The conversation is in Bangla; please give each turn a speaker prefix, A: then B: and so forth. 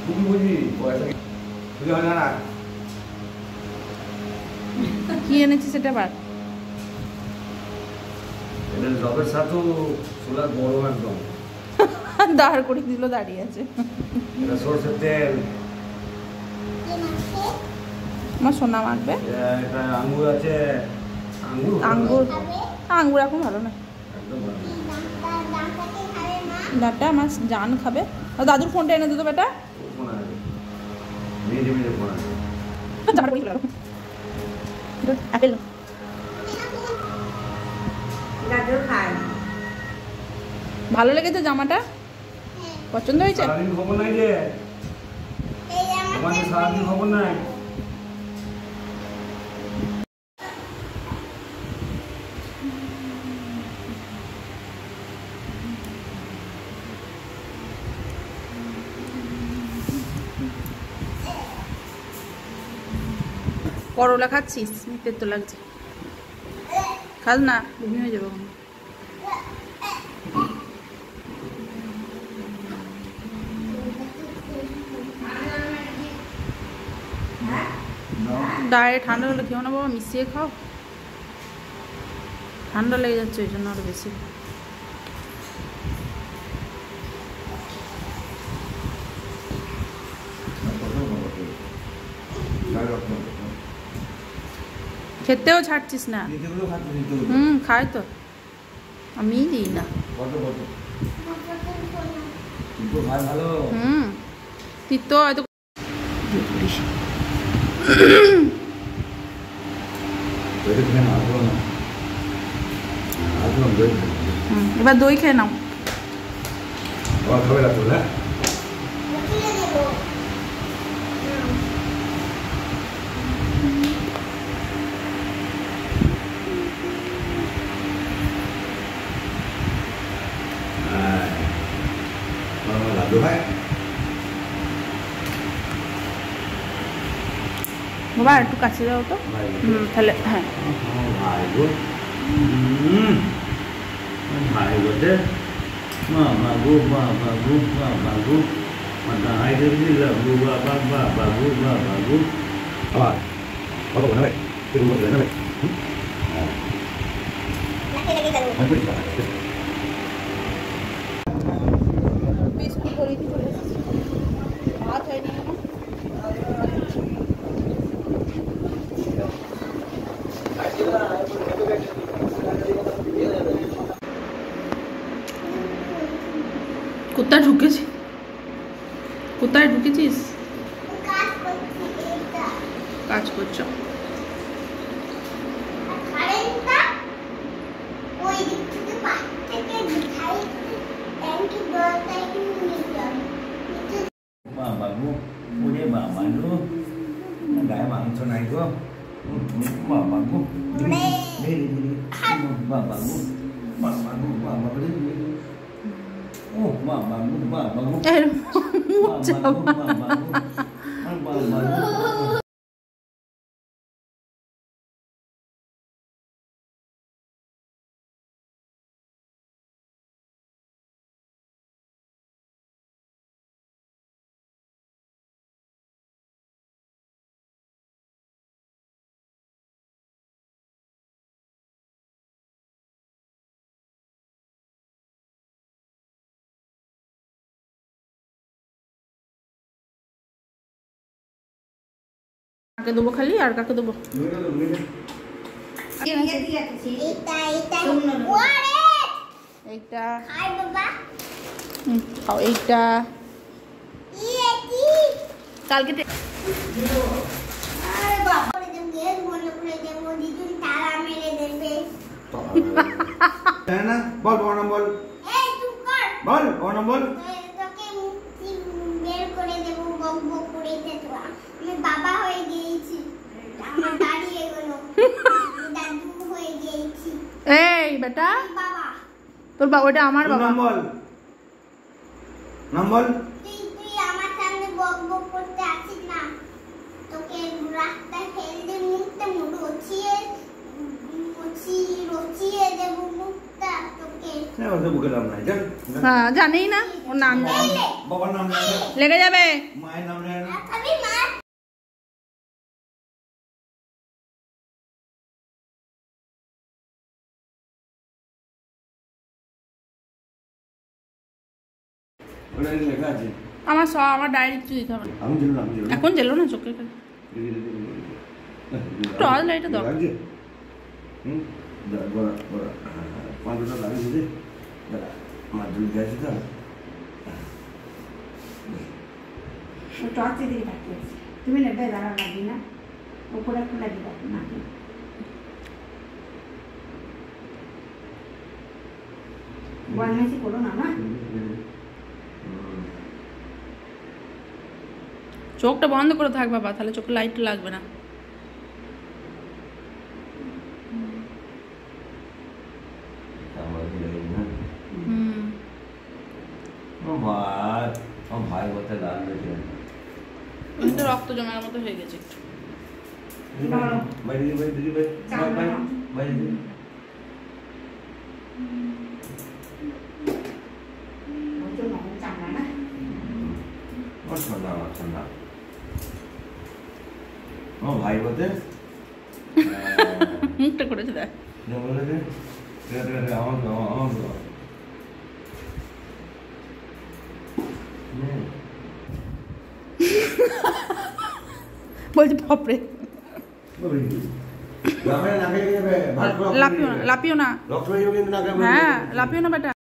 A: তুমি বুঝি পয়সা বুঝি হয় না।
B: কি এনেছি সেটা বার।
A: এটা জবের সাথে সোলার বড় একদম
B: দাঁড় করে দিল, দাঁড়িয়ে আছে।
A: এটা সরষের তেল।
B: আমার সোনা মাখবে।
A: এটা আঙ্গুর আছে। আঙ্গুর
B: আঙ্গুর আঙ্গুর এখন ভালো না,
A: একদম ভালো।
B: দাঁড়টা আমার জান খাবে। দাদুর ফোনটা এনে দিত বেটা।
A: ফোন আছে মেজে মেজে ফোন আছে।
B: অ্যাপেল ভালো লেগেছে জামাটা? পছন্দ হয়েছে?
A: সারাদিন খবর নাই যে তোমাদের সারাদিন খবর নাই।
B: করলা খাচ্ছিস? মিথ্যে তো লাগছে। খাস না, বমি হয়ে যাবে। ডায়েট ঠান্ডা হলে খেও না বাবা, মিশিয়ে খাও। ঠান্ডা লেগে যাচ্ছে ওই জন্য আরো বেশি। খেতেও ছাড়ছিস না। খাই তো, আমি দিই না। তিতো হয়তো। এবার দই খেয়ে নাও। বাবা একটু কাছে যাও তো। তাহলে হ্যাঁ বিস্কুট করে দিতে ভাত হয়নি। কোথায় ঢুকেছি? কোথায় ঢুকেছিস? কাজ করছো?
A: বাবু ওরে বাবা লো গায়ে মাংস নাই গো। বাবু বাবু বাবু ও বাবু বাবু
B: কাকে দেবো খালি? আর কাকে দেবো? এইটা এইটা কালকে
A: বল বল বল বল বল বল
C: বাবা হয়ে গিয়েছি, আমার দাদি এগুলো দাদু হয়ে গিয়েছি।
B: এই বেটা
C: বাবা,
B: তোর বাবা, ওটা আমার বাবা।
A: নাম বল।
C: তুই আমার সামনে বক বক করতে আসিস না, তোকে রাস্তায় ফেলতে মুখটা রচিয়ে দেবো মুখটা। তোকে
A: হ্যাঁ ওদের বুকে নাম নাই জান
B: হ্যাঁ জানেই না ওর নাম নেই
A: বাবার নাম নেই
B: লেগে যাবে
A: মায়ের নাম নেই
C: খাবি মা
A: ওটা লেখা আছে
B: আমার ডায়েরি কিছু দিতে হবে না।
A: আমি দিলাম
B: এখন জেলো না চোখের কাছে টর্চ লাইটে দাও
A: লাগছে হুম বড় বড় পাঁচটা লাগিয়ে দে দাঁড়া আমার দুধ গেছে তো
D: টর্চ দিকে তাকিয়ে আছে তুমি নেবে দাঁড়া লাগি না উপরে একটু লাগিয়ে দাও না বদমাইশি করো না না
B: চোখটা বন্ধ করে থাক বাবা তাহলে চোখে লাইট লাগবে না হুম
A: ভাই বলতে লাগবে
B: ওইটা রক্ত জমার মতো হয়ে গেছে একটু
A: বাইরে বাইরে
D: চামড়া না
A: ঠান্ডা ও ভাই বলতে
B: মুখটা করেছে দেখ বলছি বাপরে লাপিও না হ্যাঁ লাপিও না বেটা